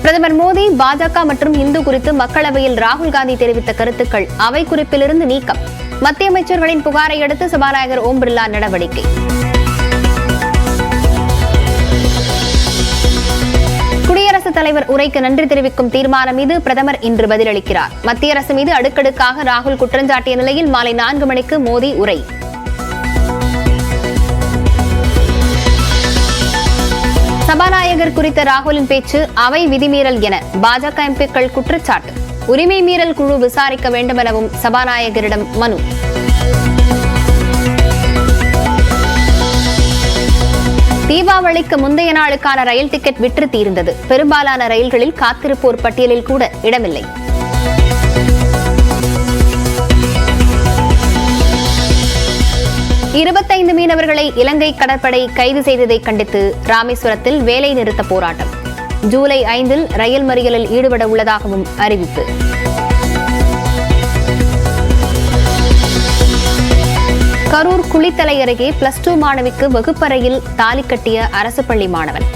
பிரதமர் மோடி பாஜக மற்றும் இந்து குறித்து மக்களவையில் ராகுல் காந்தி தெரிவித்த கருத்துக்கள் அவை குறிப்பிலிருந்து நீக்கம். மத்திய அமைச்சர்களின் புகாரை அடுத்து சபாநாயகர் ஓம் பிர்லா நடவடிக்கை. குடியரசுத் தலைவர் உரைக்கு நன்றி தெரிவிக்கும் தீர்மானம் மீது பிரதமர் இன்று பதிலளிக்கிறார். மத்திய அரசு மீது அடுக்கடுக்காக ராகுல் குற்றஞ்சாட்டிய நிலையில் மாலை 4 மணிக்கு மோடி உரை. சபாநாயகர் குறித்த ராகுலின் பேச்சு அவை விதிமீறல் என பாஜக எம்பிக்கள் குற்றச்சாட்டு. உரிமை மீறல் குழு விசாரிக்க வேண்டும் எனவும் சபாநாயகரிடம் மனு. தீபாவளிக்கு முந்தைய நாளுக்கான ரயில் டிக்கெட் விற்று தீர்ந்தது. பெரும்பாலான ரயில்களில் காத்திருப்போர் பட்டியலில் கூட இடமில்லை. இருபத்தைந்து மீனவர்களை இலங்கை கடற்படை கைது செய்ததை கண்டித்து ராமேஸ்வரத்தில் வேலை நிறுத்த போராட்டம். ஜூலை 5 ரயில் மறியலில் ஈடுபட உள்ளதாகவும் அறிவிப்பு. கரூர் குளித்தலை அருகே +2 மாணவிக்கு வகுப்பறையில் தாலி கட்டிய அரசு பள்ளி மாணவன்.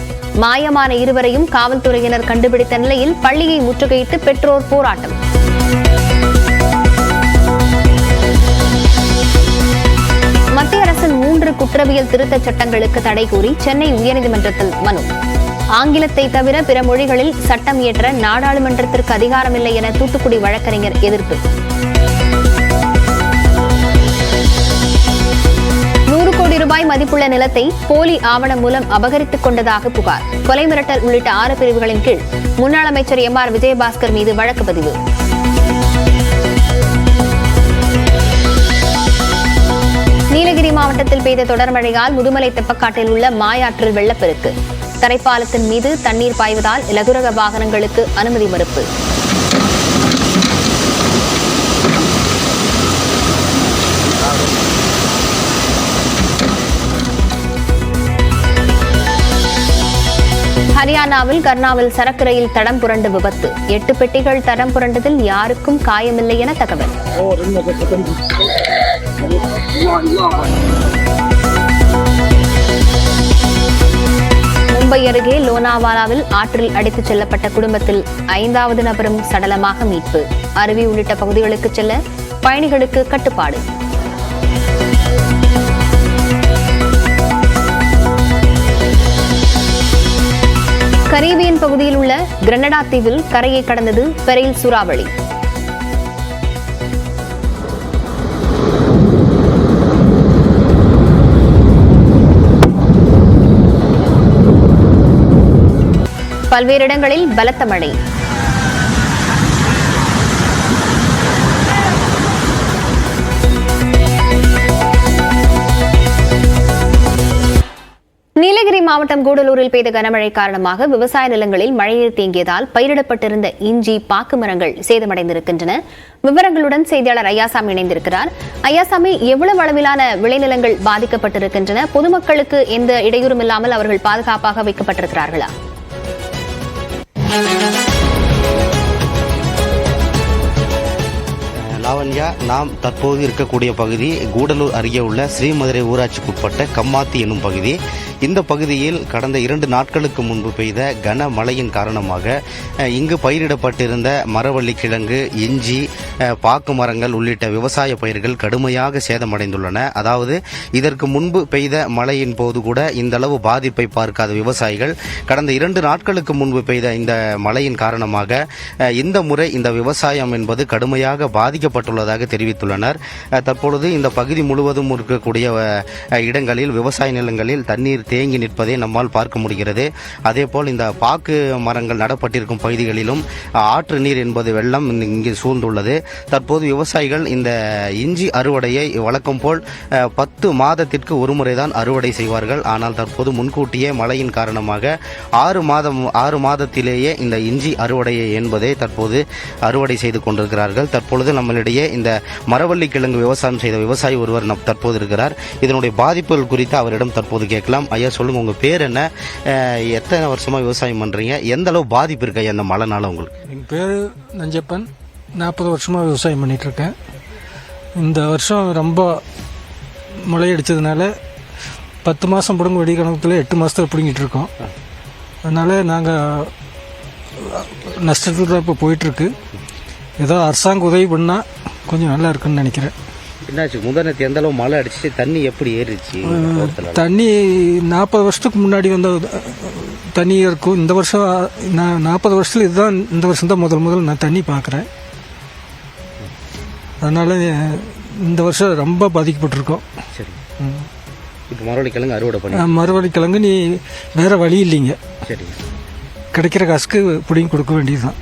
மாயமான இருவரையும் காவல்துறையினர் கண்டுபிடித்த நிலையில் பள்ளியை முற்றுகையிட்டு பெற்றோர் போராட்டம். மத்திய அரசின் 3 குற்றவியல் திருத்தச் சட்டங்களுக்கு தடை கூறி சென்னை உயர்நீதிமன்றத்தில் மனு. ஆங்கிலத்தை தவிர பிற மொழிகளில் சட்டம் இயற்ற நாடாளுமன்றத்திற்கு அதிகாரமில்லை என தூத்துக்குடி வழக்கறிஞர் எதிர்ப்பு. 100 கோடி ரூபாய் மதிப்புள்ள நிலத்தை போலி ஆவணம் மூலம் அபகரித்துக் கொண்டதாக புகார். கொலை மிரட்டல் உள்ளிட்ட 6 பிரிவுகளின் கீழ் முன்னாள் அமைச்சர் MR விஜயபாஸ்கர் மீது வழக்கு பதிவு. நீலகிரி மாவட்டத்தில் பெய்த தொடர் மழையால் முதுமலை தெப்பக்காட்டில் உள்ள மாயாற்றில் வெள்ளப்பெருக்கு. தரைப்பாலத்தின் மீது தண்ணீர் பாய்வதால் இலகுரக வாகனங்களுக்கு அனுமதி மறுப்பு. ஹரியானாவில் கர்னாவில் சரக்கு ரயில் தடம் புரண்டு விபத்து. 8 பெட்டிகள் தடம் புரண்டதில் யாருக்கும் காயமில்லை என தகவல். மும்பை அருகே லோனாவாலாவில் ஆற்றில் அடித்துச் செல்லப்பட்ட குடும்பத்தில் 5வது நபரும் சடலமாக மீட்பு. அருவி உள்ளிட்ட பகுதிகளுக்கு செல்ல பயணிகளுக்கு கட்டுப்பாடு. கரீபியன் பகுதியில் உள்ள கிரனடா தீவில் கரையை கடந்தது பெரைல் சூறாவளி. பல்வேறு இடங்களில் பலத்த மழை. நீலகிரி மாவட்டம் கூடலூரில் பெய்த கனமழை காரணமாக விவசாய நிலங்களில் மழைநீர் தேங்கியதால் பயிரிடப்பட்டிருந்த இஞ்சி, பாக்கு மரங்கள் சேதமடைந்திருக்கின்றன. விவரங்களுடன் செய்தியாளர் ஐயாசாமி இணைந்திருக்கிறார். ஐயாசாமி, எவ்வளவு அளவிலான விளைநிலங்கள் பாதிக்கப்பட்டிருக்கின்றன? பொதுமக்களுக்கு எந்த இடையூறும் இல்லாமல் அவர்கள் பாதுகாப்பாக வைக்கப்பட்டிருக்கிறார்களா? லாவண்யா, நாம் தற்போது இருக்கக்கூடிய பகுதி கூடலூர் அருகே உள்ள ஸ்ரீமதுரை ஊராட்சிக்குட்பட்ட கம்மாத்தி என்னும் பகுதி. இந்த பகுதியில் கடந்த 2 நாட்களுக்கு முன்பு பெய்த கனமழையின் காரணமாக இங்கு பயிரிடப்பட்டிருந்த மரவள்ளி கிழங்கு, இஞ்சி, பாக்கு மரங்கள் உள்ளிட்ட விவசாய பயிர்கள் கடுமையாக சேதமடைந்துள்ளன. அதாவது இதற்கு முன்பு பெய்த மழையின் போது கூட இந்த அளவு பாதிப்பை பார்க்காத விவசாயிகள் கடந்த 2 நாட்களுக்கு முன்பு பெய்த இந்த மழையின் காரணமாக இந்த முறை இந்த விவசாயம் என்பது கடுமையாக பாதிக்கப்பட்டுள்ளதாக தெரிவித்துள்ளனர். தற்பொழுது இந்த பகுதி முழுவதும் இருக்கக்கூடிய இடங்களில் விவசாய நிலங்களில் தண்ணீர் தேங்கி நிற்பதை நம்மால் பார்க்க முடிகிறது. அதேபோல் இந்த பாக்கு மரங்கள் நடப்பட்டிருக்கும் பகுதிகளிலும் ஆற்று நீர் என்பது வெள்ளம் இங்கு சூழ்ந்துள்ளது. தற்போது விவசாயிகள் இந்த இஞ்சி அறுவடையை வழக்கம் போல் 10 மாதத்திற்கு ஒரு முறைதான் அறுவடை செய்வார்கள். ஆனால் தற்போது முன்கூட்டியே மழையின் காரணமாக 6 மாதத்திலேயே இந்த இஞ்சி அறுவடை என்பதை தற்போது அறுவடை செய்து கொண்டிருக்கிறார்கள். தற்பொழுது நம்மளிடையே இந்த மரவள்ளி கிழங்கு விவசாயம் செய்த விவசாயி ஒருவர் தற்போது இருக்கிறார். இதனுடைய பாதிப்புகள் குறித்து அவரிடம் தற்போது கேட்கலாம். ஐயா, சொல்லுங்க, உங்க பேர் என்ன, எத்தனை வருஷமா விவசாயம் பண்றீங்க, எந்த அளவு பாதிப்பு இருக்கு அந்த மழைனால உங்களுக்கு? என் பேர் நஞ்சப்பன், 40 வருஷமா விவசாயம் பண்ணிட்டு இருக்கேன். இந்த வருஷம் ரொம்ப முளையடிச்சதுனால 10 மாதம் பிடுங்க வெடி கணக்கத்தில் 8 மாதத்தில் பிடுங்கிட்டு இருக்கோம். அதனால நாங்கள் நஷ்டத்தில் தான் இப்போ போயிட்டுருக்கு. ஏதோ அரசாங்கம் உதவி பண்ணால் கொஞ்சம் நல்லா இருக்குன்னு நினைக்கிறேன். என்னாச்சு முந்தானத்து எந்த அளவு மழை அடிச்சு தண்ணி எப்படி ஏறிச்சு? தண்ணி 40 வருஷத்துக்கு முன்னாடி வந்த தண்ணி இருக்கும். இந்த வருஷம் நான் 40 வருஷத்தில் இதுதான் இந்த வருஷம் தான் முதல் நான் தண்ணி பார்க்குறேன். அதனால் இந்த வருஷம் ரொம்ப பாதிக்கப்பட்டிருக்கோம். சரி, இப்போ மரவள்ளி கிழங்கு அறுவடை பண்ணி மரவள்ளி கிழங்கு நீ வேறு வழி இல்லைங்க. சரி, கிடைக்கிற காசுக்கு பிடிங்கி கொடுக்க வேண்டியதுதான்.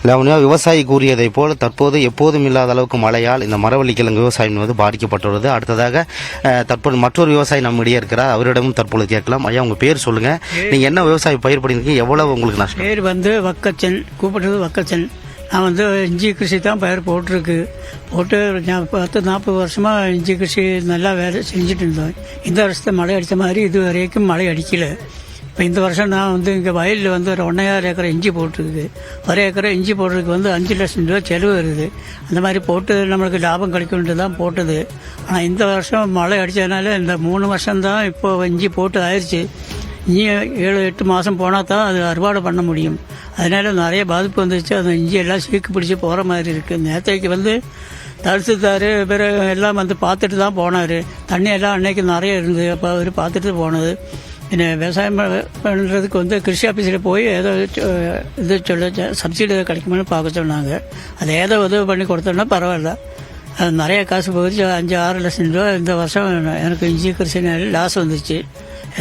லாவண்யா, விவசாயி கூறியதை போல் தற்போது எப்போதும் இல்லாத அளவுக்கு மழையால் இந்த மரவள்ளி கிழங்கு விவசாயம் வந்து பாதிக்கப்பட்டுள்ளது. அடுத்ததாக தற்போது மற்றொரு விவசாயி நம்மிடையே இருக்கிறார், அவரிடமும் தற்போது கேட்கலாம். ஐயா, உங்க பேர் சொல்லுங்க, நீங்க என்ன விவசாயம் பயிர் பண்ணிருக்கீங்க, எவ்வளவு உங்களுக்கு நஷ்டம்? பேர் வந்து வக்கச்சன், கூப்பிட்டது வக்கச்சன். நான் வந்து இஞ்சி கிருஷி தான் பயிர் போட்டு 40 வருஷமாக இஞ்சி கிருஷி நல்லா வேலை செஞ்சுட்டு இருந்தோம். இந்த வருஷத்தை மழை அடித்த மாதிரி இது வரைக்கும் மழை அடிக்கலை. இப்போ இந்த வருஷம் நான் வந்து இங்கே வயலில் வந்து ஒரு 1.5 ஏக்கரை இஞ்சி போட்டிருக்குது. 1 ஏக்கரை இஞ்சி போடுறதுக்கு வந்து 5 லட்சம் ரூபா செலவு வருது. அந்த மாதிரி போட்டு நம்மளுக்கு லாபம் கிடைக்கும்ட்டு தான் போட்டது. ஆனால் இந்த வருஷம் மழை அடித்ததுனால இந்த 3 வருஷம்தான் இப்போ இஞ்சி போட்டு ஆயிடுச்சு. இஞ்சி 7-8 மாதம் போனால் தான் அது அறுவடை பண்ண முடியும். அதனால நிறைய பாதிப்பு வந்துச்சு. அந்த இஞ்சி எல்லாம் சீக்கு பிடிச்சி போகிற மாதிரி இருக்குது. நேற்றைக்கு வந்து தடுத்துத்தாரு பிறகு எல்லாம் வந்து பார்த்துட்டு தான் போனார். தண்ணி எல்லாம் அன்னைக்கு நிறைய இருந்தது. அப்போ அவர் பார்த்துட்டு போனது. என்ன விவசாயம் பண்ணுறதுக்கு வந்து கிருஷி ஆஃபீஸில் போய் ஏதோ இது சொல்ல சப்சிடி கிடைக்குமான்னு பார்க்க சொன்னாங்க. அதை ஏதோ உதவி பண்ணி கொடுத்தோன்னா பரவாயில்ல. அது நிறைய காசு போயிடுச்சு. 5-6 லட்சம் ரூபா இந்த வருஷம் எனக்கு இஞ்சி கிருஷி லாஸ் வந்துச்சு.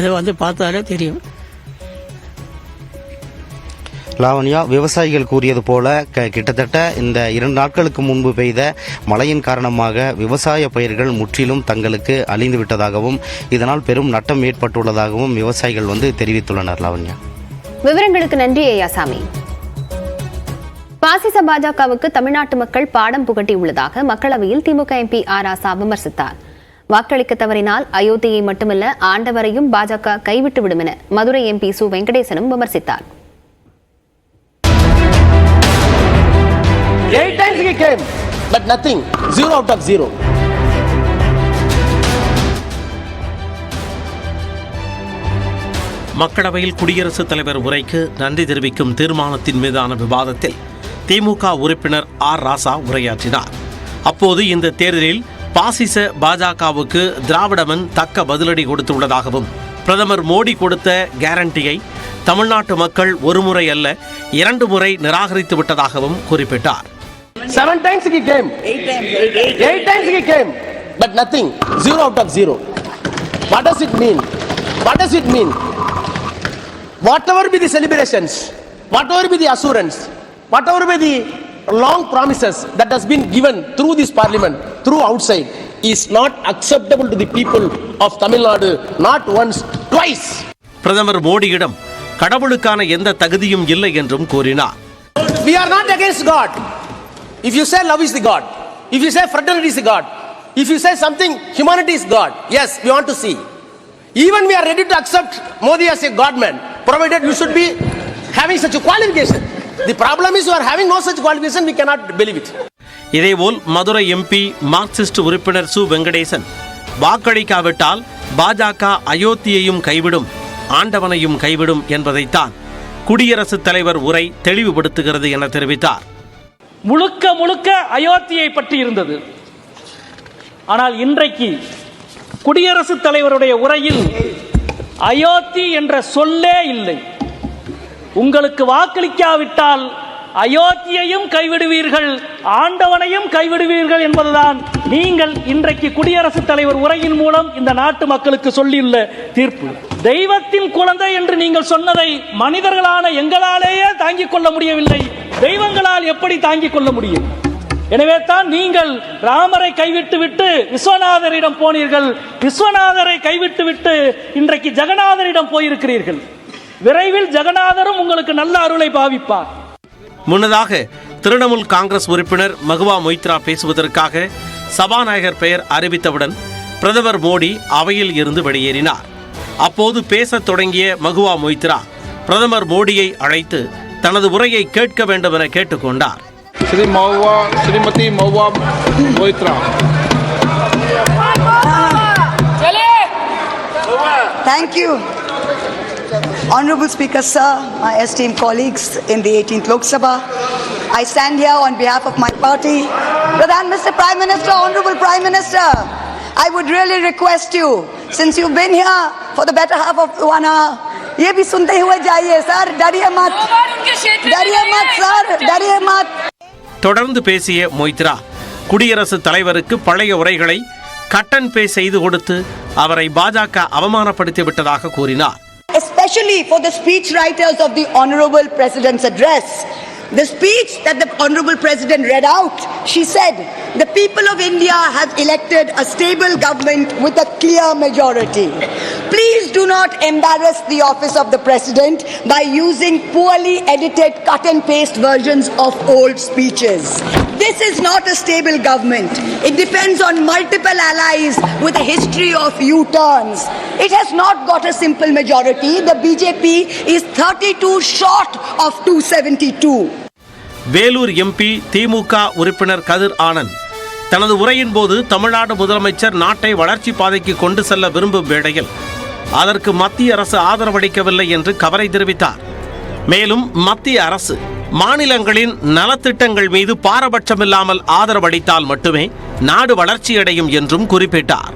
ஏதோ வந்து பார்த்தாலே தெரியும். லாவண்யா, விவசாயிகள் கூறியது போல கிட்டத்தட்ட இந்த 2 நாட்களுக்கு முன்பு பெய்த மழையின் காரணமாக விவசாய பயிர்கள் முற்றிலும் தங்களுக்கு அழிந்து விட்டதாகவும் இதனால் பெரும் நட்டம் ஏற்பட்டுள்ளதாகவும் விவசாயிகள் வந்து தெரிவித்துள்ளனர். லாவண்யா, விவரங்களுக்கு நன்றி ஐயாசாமி. பாசிச பாஜகவுக்கு தமிழ்நாட்டு மக்கள் பாடம் புகட்டியுள்ளதாக மக்களவையில் திமுக எம்பி ஆர் ராசா விமர்சித்தார். வாக்களிக்க தவறினால் அயோத்தியை மட்டுமல்ல ஆண்டவரையும் பாஜக கைவிட்டுவிடும் என மதுரை எம்பி சு வெங்கடேசனும் விமர்சித்தார். 8 times he came, but nothing. 0 out of 0. மக்களவையில் குடியரசுத் தலைவர் உரைக்கு நன்றி தெரிவிக்கும் தீர்மானத்தின் மீதான விவாதத்தில் திமுக உறுப்பினர் ஆர் ராசா உரையாற்றினார். அப்போது இந்த தேர்தலில் பாசிச பாஜகவுக்கு திராவிடமன் தக்க பதிலடி கொடுத்துள்ளதாகவும் பிரதமர் மோடி கொடுத்த கேரண்டியை தமிழ்நாட்டு மக்கள் ஒரு முறை அல்ல 2 முறை நிராகரித்து விட்டதாகவும் குறிப்பிட்டார். 7 times he came. 8 times he came, but nothing. 0 out of 0. What does it mean? What does it mean? Whatever be the celebrations, whatever be the assurance, whatever be the long promises that has been given through this parliament, through outside, is not acceptable to the people of Tamil Nadu, not once, twice. பிரதமர் மோடியிடம் கடவுளுக்கான எந்த தகுதியும் இல்லை என்றும் கூறினார். We are not against God. If you say love is the God, if you say fraternity is the God, if you say something humanity is God, yes, we want to see. Even we are ready to accept Modi as a godman, provided you should be having such a qualification. The problem is you are having no such qualification, we cannot believe it. இதேபோல் Madurai MP Marxist உறுப்பினர் சு வெங்கடேசன் வாக்களிக்காவிட்டால் பாஜக அயோத்தியையும் கைவிடும் ஆண்டவனையும் கைவிடும் என்பதைத்தான் குடியரசுத் தலைவர் உரை தெளிவுபடுத்துகிறது என தெரிவித்தார். முழுக்க அயோத்தியை பற்றி இருந்தது. ஆனால் இன்றைக்கு குடியரசுத் தலைவருடைய உரையில் அயோத்தி என்ற சொல்லே இல்லை. உங்களுக்கு வாக்களிக்காவிட்டால் அயோத்தியையும் கைவிடுவீர்கள், ஆண்டவனையும் கைவிடுவீர்கள் என்பதுதான் நீங்கள் இன்றைக்கு குடியரசுத் தலைவர் உரையின் மூலம் இந்த நாட்டு மக்களுக்கு சொல்லியுள்ள தீர்ப்பு. தெய்வத்தின் குழந்தை என்று நீங்கள் சொன்னதை மனிதர்களான எங்களாலேயே தாங்கிக் கொள்ள முடியவில்லை, தெய்வங்களால் எப்படி தாங்கிக் கொள்ள முடியும்? எனவே தான் நீங்கள் ராமரை கைவிட்டு விட்டு விஸ்வநாதரிடம் போனீர்கள், விஸ்வநாதரை கைவிட்டு விட்டு இன்றைக்கு ஜெகநாதரிடம் போயிருக்கிறீர்கள். விரைவில் ஜெகநாதரும் உங்களுக்கு நல்ல அருளை பாவிப்பார். முன்னதாக திரிணாமுல் காங்கிரஸ் உறுப்பினர் மகுவா மொய்த்ரா பேசுவதற்காக சபாநாயகர் பெயர் அறிவித்தவுடன் பிரதமர் மோடி அவையில் இருந்து வெளியேறினார். அப்போது பேசத் தொடங்கிய மகுவா மொய்த்ரா பிரதமர் மோடியை அழைத்து தனது உரையை கேட்க வேண்டும் என கேட்டுக்கொண்டார். Shrimati Mahua Moitra, thank you. Honorable Speaker, sir, my esteemed colleagues in the 18th Lok Sabha, I stand here on behalf of my party. Pradhan, Mr. Prime Minister, Honorable Prime Minister, I would really request you, since you've been here for the better half of 1 hour, ये भी सुनते हुए जाइए sir, डरिए मत sir, डरिए मत. தொடர்ந்து பேசிய மொய்த்ரா குடியரசுத் தலைவருக்கு பழைய உரைகளை கட் அண்ட் பே செய்து கொடுத்து அவரை பாஜக அவமானப்படுத்தி விட்டதாக கூறினார். Especially for the speech writers of the Honorable President's address. The speech that the Honorable President read out, she said, the people of India have elected a stable government with a clear majority. Please do not embarrass the office of the President by using poorly edited cut and paste versions of old speeches. This is not a stable government. It depends on multiple allies with a history of U-turns. It has not got a simple majority. The BJP is 32 short of 272. Vellore MP திமுக உறுப்பினர் கதிர் ஆனந்த் தனது உரையின் போது தமிழ்நாடு முதலமைச்சர் நாட்டை வளர்ச்சி பாதைக்கு கொண்டு செல்ல விரும்பும் வேளையில் அதற்கு மத்திய அரசு ஆதரவளிக்கவில்லை என்று கவலை தெரிவித்தார். மேலும் மத்திய அரசு மாநிலங்களின் நலத்திட்டங்கள் மீது பாரபட்சமில்லாமல் ஆதரவளித்தால் மட்டுமே நாடு வளர்ச்சியடையும் என்றும் குறிப்பிட்டார்.